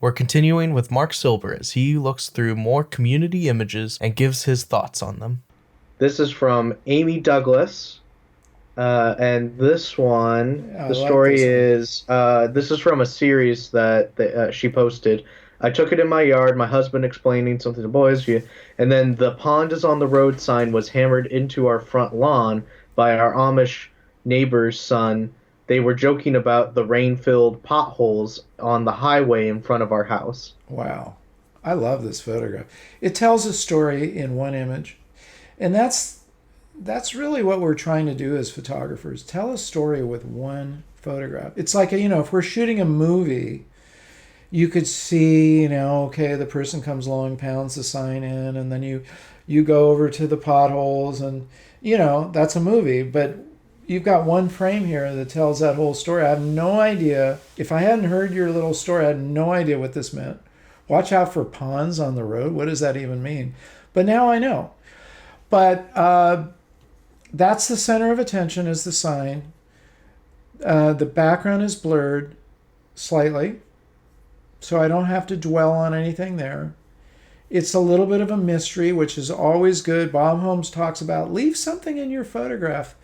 We're continuing with Marc Silber as he looks through more community images and gives his thoughts on them. This is from Amy Douglas. And this one, Yeah, I the like story this one. is this is from a series that she posted. I took it in my yard, my husband explaining something to boys, and then the pond is on the road sign was hammered into our front lawn by our Amish neighbor's son. They were joking about the rain-filled potholes on the highway in front of our house. Wow. I love this photograph. It tells a story in one image. And that's really what we're trying to do as photographers. Tell a story with one photograph. It's like, if we're shooting a movie, you could see, okay, the person comes along, pounds the sign in, and then you go over to the potholes, and that's a movie. But you've got one frame here that tells that whole story. I have no idea. If I hadn't heard your little story, I had no idea what this meant. Watch out for ponds on the road. What does that even mean? But now I know. But that's the center of attention, is the sign. The background is blurred slightly, so I don't have to dwell on anything there. It's a little bit of a mystery, which is always good. Bob Holmes talks about leave something in your photograph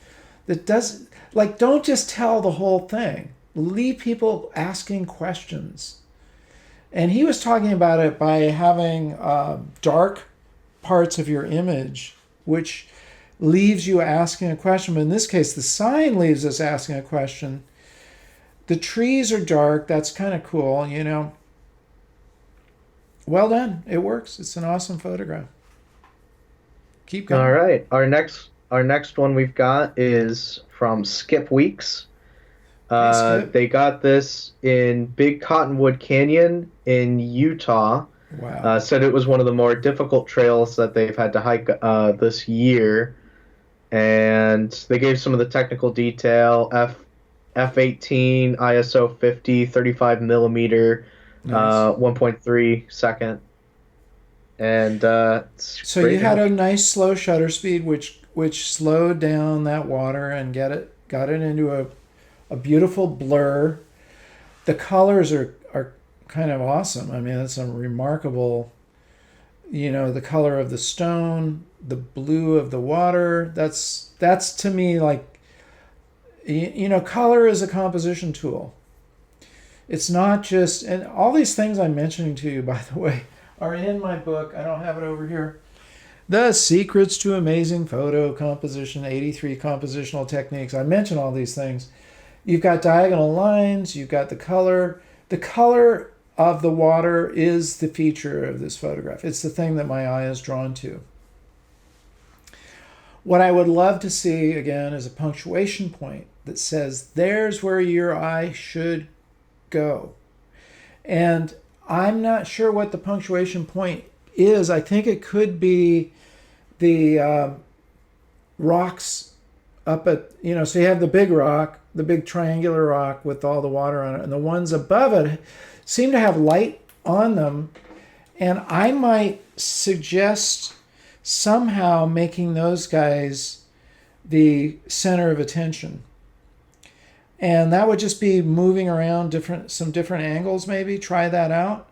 that does, like, don't just tell the whole thing. Leave people asking questions. And he was talking about it by having dark parts of your image, which leaves you asking a question. But in this case, the sign leaves us asking a question. The trees are dark. That's kind of cool, Well done. It works. It's an awesome photograph. Keep going. All right. Our next one we've got is from Skip Weeks. Hey, Skip. They got this in Big Cottonwood Canyon in Utah. Wow. Said it was one of the more difficult trails that they've had to hike this year, and they gave some of the technical detail. F18 ISO 50 35 millimeter, Nice. 1.3 second, and it's So great you to had have. a nice slow shutter speed, which slowed down that water and got it into a beautiful blur. The colors are kind of awesome. I mean, it's a remarkable, the color of the stone, the blue of the water. That's to me like, color is a composition tool. It's not just, and all these things I'm mentioning to you, by the way, are in my book. I don't have it over here. The Secrets to Amazing Photo Composition, 83 Compositional Techniques. I mention all these things. You've got diagonal lines, you've got the color. The color of the water is the feature of this photograph. It's the thing that my eye is drawn to. What I would love to see, again, is a punctuation point that says, there's where your eye should go. And I'm not sure what the punctuation point is. I think it could be the rocks up at, so you have the big rock, the big triangular rock with all the water on it, and the ones above it seem to have light on them. And I might suggest somehow making those guys the center of attention. And that would just be moving around some different angles, maybe. Try that out.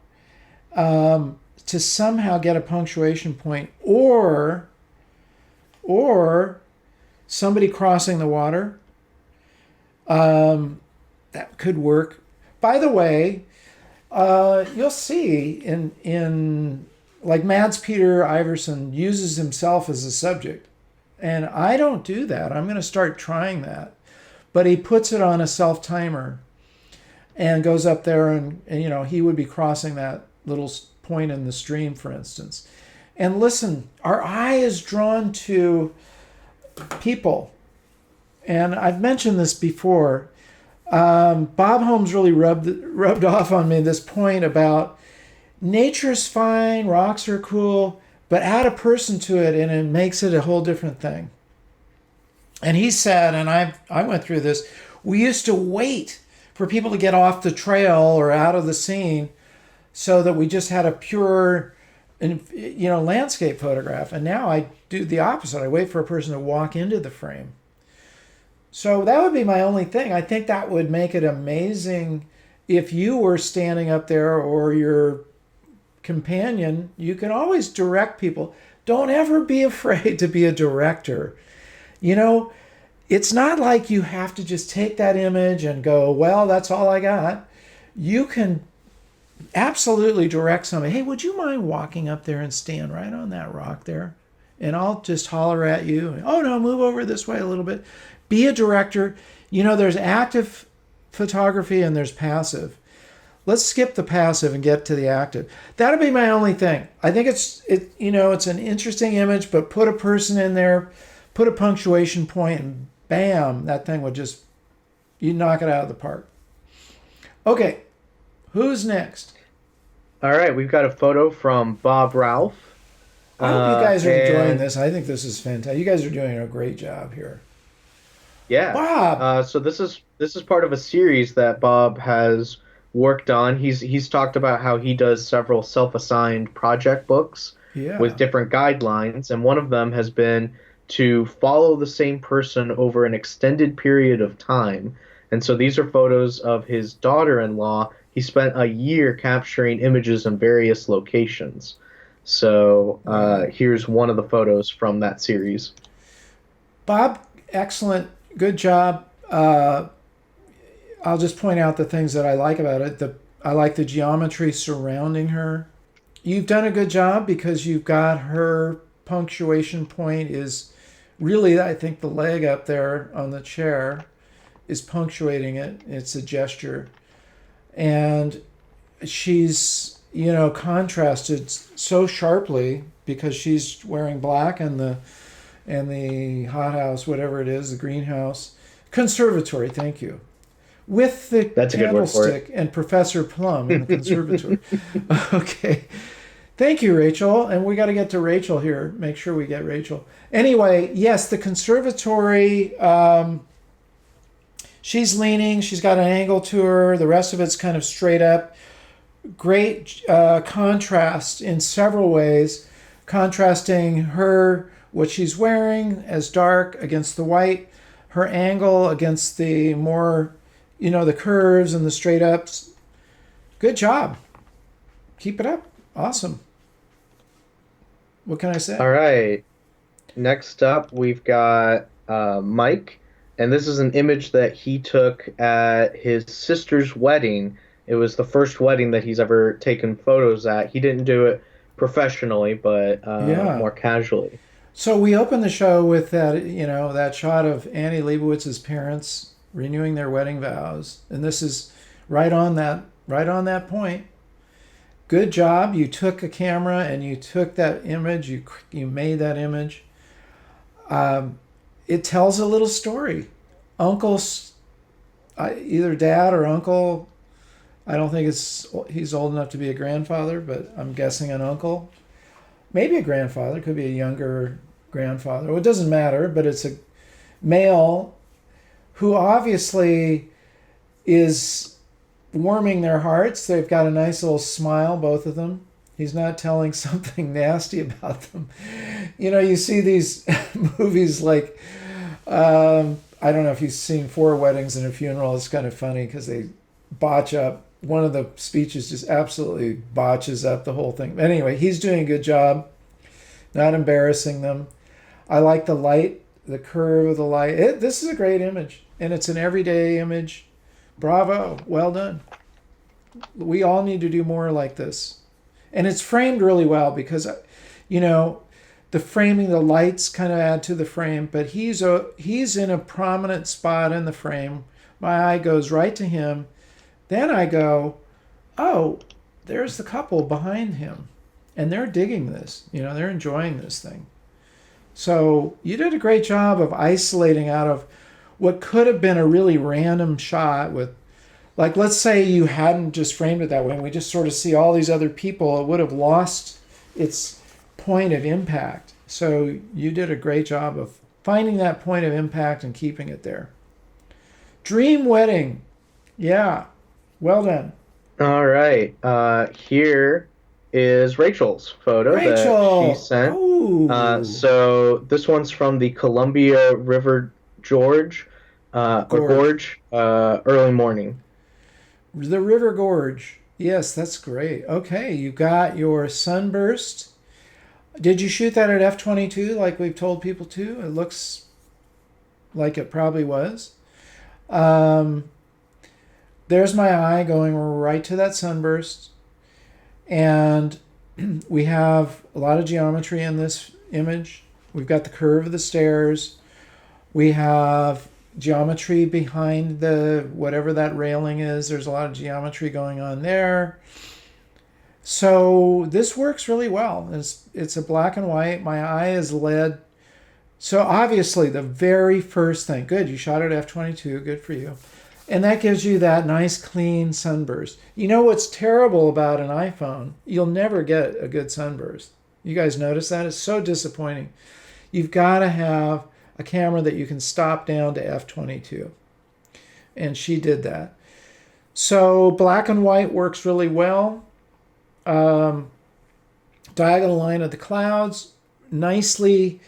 To somehow get a punctuation point, or somebody crossing the water. That could work. By the way, you'll see in like Mads Peter Iverson uses himself as a subject, and I don't do that. I'm going to start trying that, but he puts it on a self timer and goes up there, and he would be crossing that little point in the stream, for instance. And listen, our eye is drawn to people. And I've mentioned this before. Bob Holmes really rubbed off on me this point about nature's fine, rocks are cool, but add a person to it and it makes it a whole different thing. And he said, and I went through this, we used to wait for people to get off the trail or out of the scene so that we just had a pure, landscape photograph. And now I do the opposite. I wait for a person to walk into the frame. So that would be my only thing. I think that would make it amazing if you were standing up there or your companion, you can always direct people. Don't ever be afraid to be a director. You know, it's not like you have to just take that image and go, well, that's all I got. You can absolutely direct somebody. Hey, would you mind walking up there and stand right on that rock there? And I'll just holler at you. Oh, no, move over this way a little bit. Be a director. You know, there's active photography and there's passive. Let's skip the passive and get to the active. That'll be my only thing. I think it's an interesting image, but put a person in there, put a punctuation point, and bam, that thing would just, you knock it out of the park. Okay, who's next? All right, we've got a photo from Bob Ralph. I hope you guys are enjoying this. I think this is fantastic. You guys are doing a great job here. Yeah. Bob. So this is part of a series that Bob has worked on. He's talked about how he does several self-assigned project books with different guidelines, and one of them has been to follow the same person over an extended period of time. And so these are photos of his daughter-in-law. He spent a year capturing images in various locations. So here's one of the photos from that series. Bob, excellent. Good job. I'll just point out the things that I like about it. I like the geometry surrounding her. You've done a good job because you've got her punctuation point is really, I think, the leg up there on the chair is punctuating it. It's a gesture. And she's, contrasted so sharply because she's wearing black and the hothouse, whatever it is, the greenhouse. Conservatory, thank you. With the candlestick and Professor Plum in the conservatory. Okay. Thank you, Rachel. And we got to get to Rachel here. Make sure we get Rachel. Anyway, yes, the conservatory, she's leaning. She's got an angle to her. The rest of it's kind of straight up. Great contrast in several ways. Contrasting her, what she's wearing as dark against the white. Her angle against the more, the curves and the straight ups. Good job. Keep it up. Awesome. What can I say? All right. Next up, we've got Mike. And this is an image that he took at his sister's wedding. It was the first wedding that he's ever taken photos at. He didn't do it professionally, but more casually. So we opened the show with that shot of Annie Leibowitz's parents renewing their wedding vows, and this is right on that point. Good job. You took a camera and you took that image. You made that image. It tells a little story. Uncle's either dad or uncle. I don't think he's old enough to be a grandfather, but I'm guessing an uncle. Maybe a grandfather. Could be a younger grandfather. Well, it doesn't matter, but it's a male who obviously is warming their hearts. They've got a nice little smile, both of them. He's not telling something nasty about them. You see these movies like, I don't know if you've seen Four Weddings and a Funeral. It's kind of funny because they botch up. One of the speeches just absolutely botches up the whole thing. But anyway, he's doing a good job, not embarrassing them. I like the light, the curve of the light. This is a great image, and it's an everyday image. Bravo, well done. We all need to do more like this. And it's framed really well because, the framing, the lights kind of add to the frame, but he's in a prominent spot in the frame. My eye goes right to him. Then I go, oh, there's the couple behind him. And they're digging this. They're enjoying this thing. So you did a great job of isolating out of what could have been a really random shot with, like, let's say you hadn't just framed it that way and we just sort of see all these other people, it would have lost its point of impact. So you did a great job of finding that point of impact and keeping it there. Dream wedding. Yeah. Well done. All right. Here is Rachel's photo that she sent. So this one's from the Columbia River Gorge, early morning. The river gorge. Yes, that's great. Okay, you got your sunburst. Did you shoot that at f/22 like we've told people to? It looks like it probably was. Um, there's my eye going right to that sunburst. And we have a lot of geometry in this image. We've got the curve of the stairs. We have geometry behind the whatever that railing is. There's a lot of geometry going on there. So this works really well. It's a black and white. My eye is led. So obviously the very first thing, good, you shot at f/22, good for you. And that gives you that nice clean sunburst. You know what's terrible about an iPhone? You'll never get a good sunburst. You guys notice that? It's so disappointing. You've got to have a camera that you can stop down to f/22. And she did that. So black and white works really well. Diagonal line of the clouds, nicely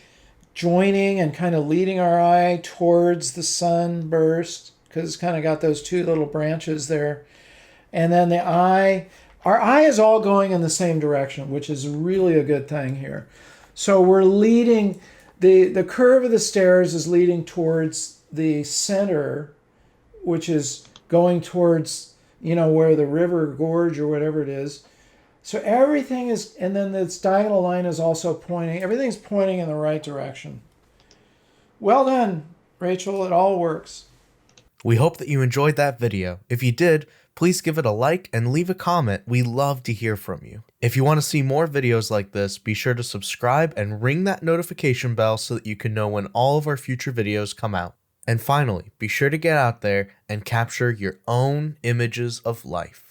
joining and kind of leading our eye towards the sunburst, because it's kind of got those two little branches there. And then our eye is all going in the same direction, which is really a good thing here. So we're leading, the curve of the stairs is leading towards the center, which is going towards, where the river gorge or whatever it is. So everything is, and then this diagonal line is also pointing, everything's pointing in the right direction. Well done, Rachel, it all works. We hope that you enjoyed that video. If you did, please give it a like and leave a comment. We love to hear from you. If you want to see more videos like this, be sure to subscribe and ring that notification bell so that you can know when all of our future videos come out. And finally, be sure to get out there and capture your own images of life.